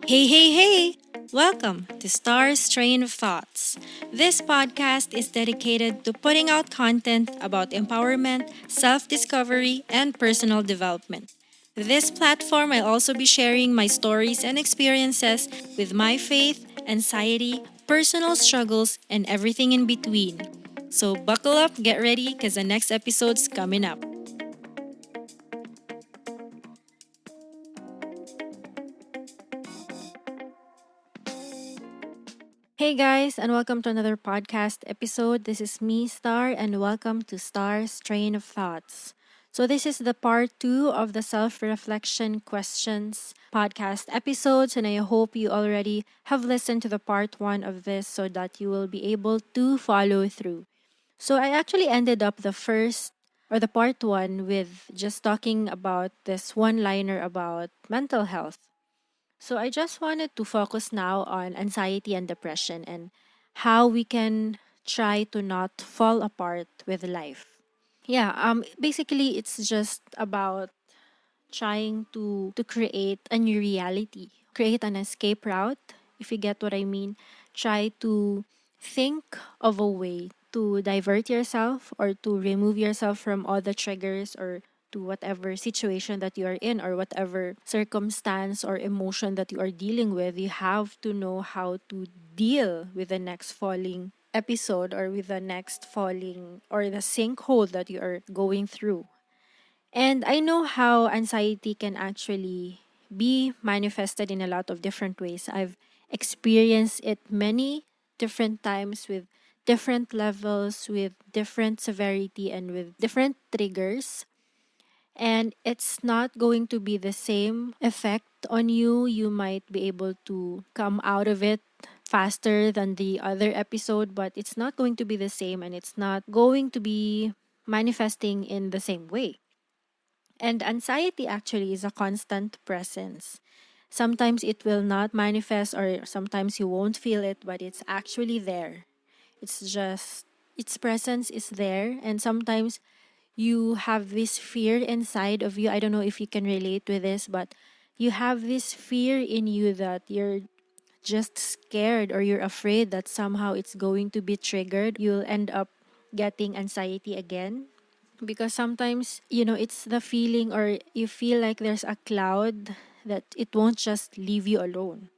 Hey, hey, hey! Welcome to Star's Train of Thoughts. This podcast is dedicated to putting out content about empowerment, self discovery, and personal development. This platform, I'll also be sharing my stories and experiences with my faith, anxiety, personal struggles, and everything in between. So buckle up, get ready, because the next episode's coming up. Hey guys, and welcome to another podcast episode. This is me, Star, and welcome to Star's Train of Thoughts. So, this is the part two of the self reflection questions podcast episodes, and I hope you already have listened to the part one of this so that you will be able to follow through. So, I actually ended up the first or the part one with just talking about this one liner about mental health. So I just wanted to focus now on anxiety and depression and how we can try to not fall apart with life. Yeah, basically it's just about trying to create a new reality, create an escape route, if you get what I mean. Try to think of a way to divert yourself or to remove yourself from all the triggers or to whatever situation that you are in or whatever circumstance or emotion that you are dealing with. You have to know how to deal with the next falling episode or with the next falling or the sinkhole that you are going through. And I know how anxiety can actually be manifested in a lot of different ways. I've experienced it many different times with different levels, with different severity, and with different triggers. And it's not going to be the same effect on you. You might be able to come out of it faster than the other episode, but it's not going to be the same and it's not going to be manifesting in the same way. And anxiety actually is a constant presence. Sometimes it will not manifest, or sometimes you won't feel it, but it's actually there. It's just, its presence is there. And sometimes you have this fear inside of you. I don't know if you can relate with this, but you have this fear in you that you're just scared or you're afraid that somehow it's going to be triggered. You'll end up getting anxiety again because sometimes it's the feeling or you feel like there's a cloud that it won't just leave you alone.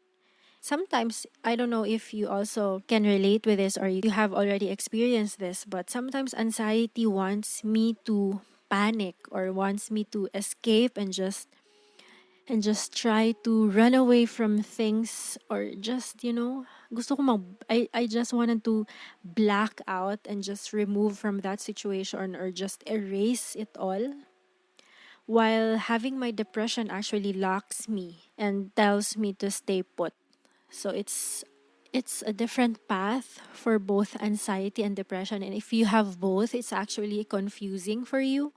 Sometimes I don't know if you also can relate with this or you have already experienced this, but sometimes anxiety wants me to panic or wants me to escape and just try to run away from things or just gusto ko I just wanted to black out and just remove from that situation or just erase it all, while having my depression actually locks me and tells me to stay put. So it's a different path for both anxiety and depression, and if you have both it's actually confusing for you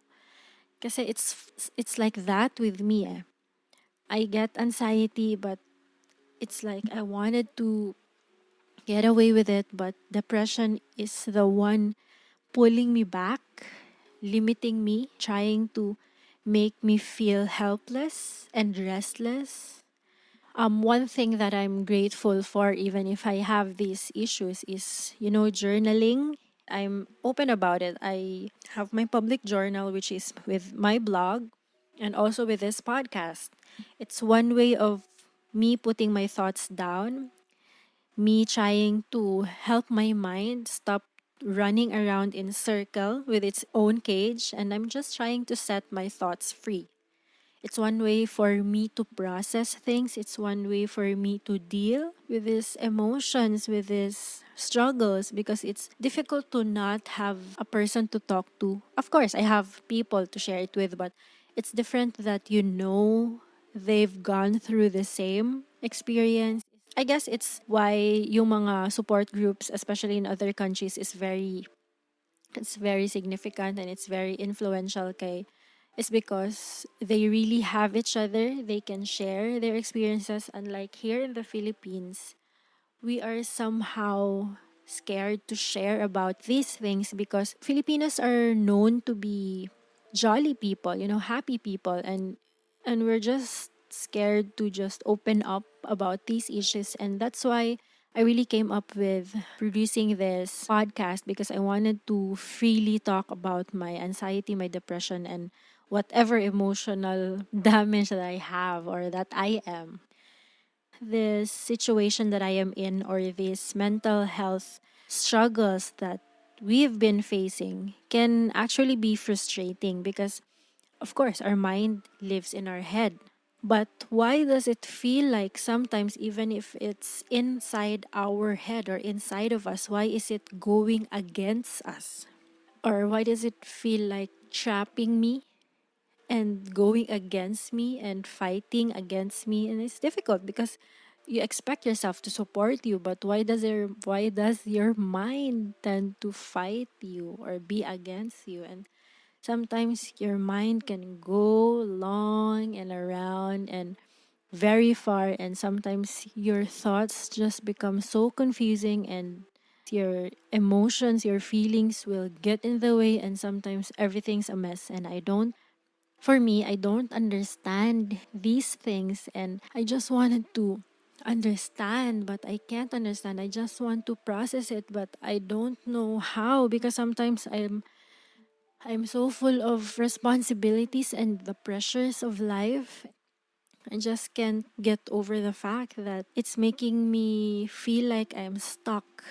kasi it's like that with me. I get anxiety, but it's like I wanted to get away with it, but depression is the one pulling me back, limiting me, trying to make me feel helpless and restless. One thing that I'm grateful for, even if I have these issues, is, journaling. I'm open about it. I have my public journal, which is with my blog and also with this podcast. It's one way of me putting my thoughts down, me trying to help my mind stop running around in circle with its own cage, and I'm just trying to set my thoughts free. It's one way for me to process things. It's one way for me to deal with these emotions, with these struggles, because it's difficult to not have a person to talk to. Of course, I have people to share it with, but it's different that they've gone through the same experience. I guess it's why yung mga support groups, especially in other countries, it's very significant and it's very influential kay is because they really have each other. They can share their experiences. Unlike here in the Philippines, we are somehow scared to share about these things because Filipinos are known to be jolly people, happy people, and we're just scared to just open up about these issues. And that's why I really came up with producing this podcast, because I wanted to freely talk about my anxiety, my depression, and whatever emotional damage that I have or that I am. This situation that I am in, or these mental health struggles that we've been facing, can actually be frustrating because, of course, our mind lives in our head. But why does it feel like sometimes, even if it's inside our head or inside of us, why is it going against us? Or why does it feel like trapping me and going against me and fighting against me? And it's difficult because you expect yourself to support you, but why does your mind tend to fight you or be against you? And sometimes your mind can go long and around and very far, and sometimes your thoughts just become so confusing, and your emotions, your feelings will get in the way, and sometimes everything's a mess. And for me, I don't understand these things, and I just wanted to understand, but I can't understand. I just want to process it, but I don't know how, because sometimes I'm so full of responsibilities and the pressures of life. I just can't get over the fact that it's making me feel like I'm stuck.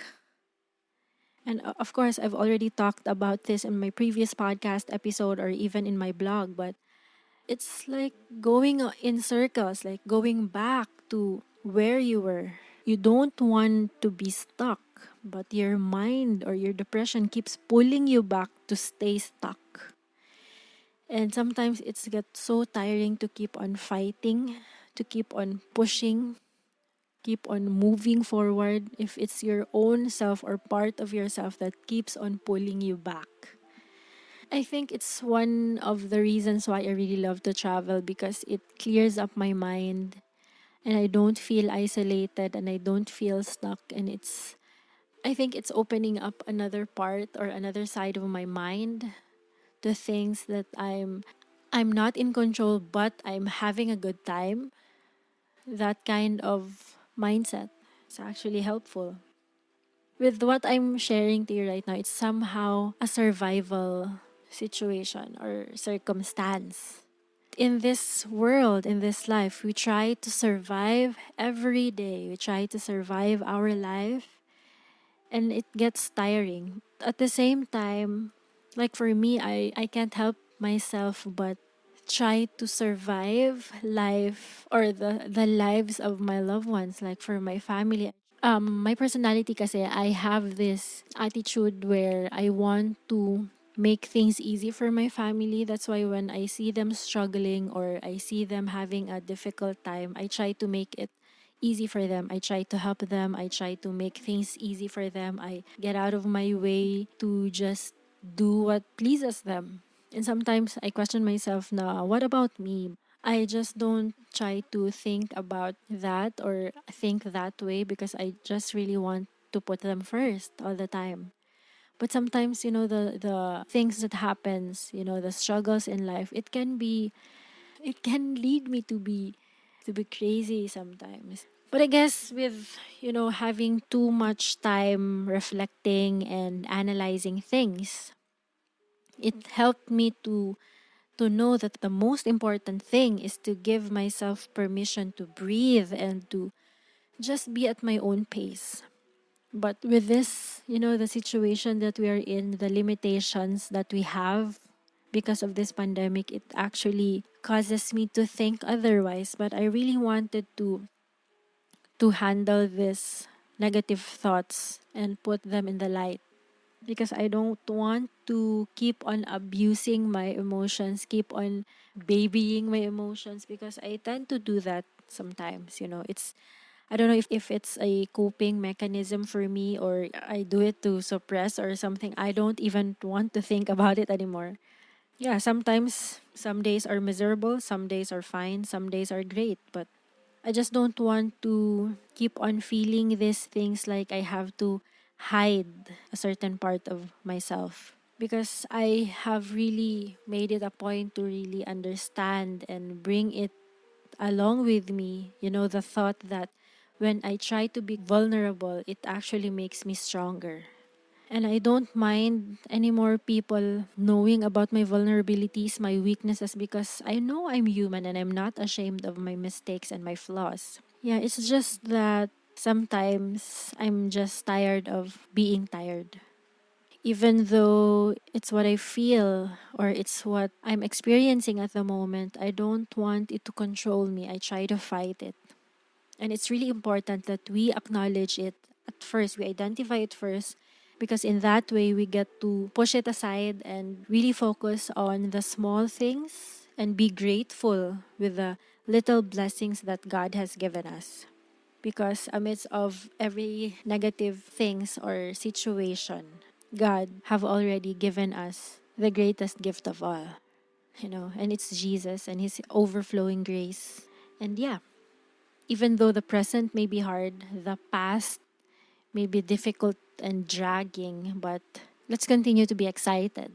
And of course, I've already talked about this in my previous podcast episode or even in my blog, but it's like going in circles, like going back to where you were. You don't want to be stuck, but your mind or your depression keeps pulling you back to stay stuck. And sometimes it's get so tiring to keep on fighting, to keep on pushing, keep on moving forward if it's your own self or part of yourself that keeps on pulling you back. I think it's one of the reasons why I really love to travel, because it clears up my mind and I don't feel isolated and I don't feel stuck, and I think it's opening up another part or another side of my mind, the things that I'm not in control but I'm having a good time. That kind of mindset is actually helpful. With what I'm sharing to you right now, it's somehow a survival situation or circumstance. In this world, in this life, we try to survive every day. We try to survive our life, and it gets tiring. At the same time, like for me, I can't help myself but try to survive life or the lives of my loved ones, like for my family. My personality kasi, I have this attitude where I want to make things easy for my family. That's why when I see them struggling or I see them having a difficult time, I try to make it easy for them. I try to help them. I try to make things easy for them. I get out of my way to just do what pleases them. And sometimes I question myself na, what about me? I just don't try to think about that or think that way, because I just really want to put them first all the time. But sometimes, the things that happens, the struggles in life, it can lead me to be crazy sometimes. But I guess with, having too much time reflecting and analyzing things, it helped me to know that the most important thing is to give myself permission to breathe and to just be at my own pace. But with this, the situation that we are in, the limitations that we have because of this pandemic, it actually causes me to think otherwise. But I really wanted to handle this negative thoughts and put them in the light, because I don't want to keep on abusing my emotions, keep on babying my emotions, because I tend to do that sometimes. I don't know if it's a coping mechanism for me or I do it to suppress or something. I don't even want to think about it anymore. Yeah, sometimes some days are miserable, some days are fine, some days are great, but I just don't want to keep on feeling these things like I have to hide a certain part of myself, because I have really made it a point to really understand and bring it along with me, the thought that when I try to be vulnerable, it actually makes me stronger. And I don't mind anymore people knowing about my vulnerabilities, my weaknesses, because I know I'm human and I'm not ashamed of my mistakes and my flaws. Yeah, it's just that sometimes I'm just tired of being tired. Even though it's what I feel or it's what I'm experiencing at the moment, I don't want it to control me. I try to fight it. And it's really important that we acknowledge it at first, we identify it first, because in that way we get to push it aside and really focus on the small things and be grateful with the little blessings that God has given us. Because amidst of every negative things or situation, God have already given us the greatest gift of all, and it's Jesus and his overflowing grace. And yeah, even though the present may be hard, the past may be difficult and dragging, but let's continue to be excited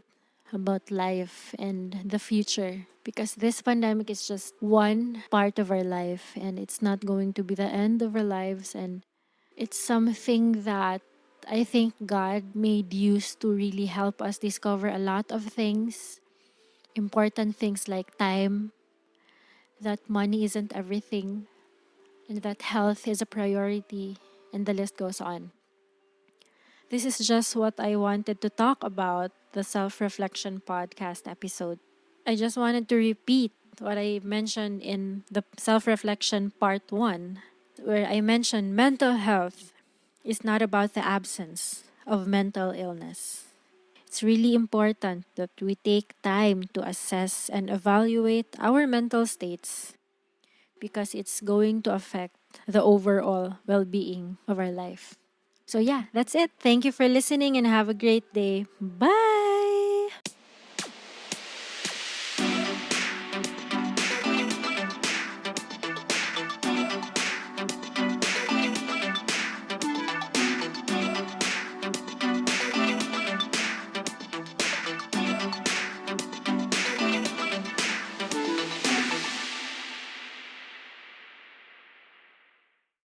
about life and the future, because this pandemic is just one part of our life and it's not going to be the end of our lives. And it's something that I think God made use to really help us discover a lot of things, important things like time, that money isn't everything, and that health is a priority, and the list goes on. This is just what I wanted to talk about the self reflection podcast episode. I just wanted to repeat what I mentioned in the self reflection part 1, where I mentioned mental health is not about the absence of mental illness. It's really important that we take time to assess and evaluate our mental states, because it's going to affect the overall well being of our life. So, yeah, that's it. Thank you for listening and have a great day. Bye.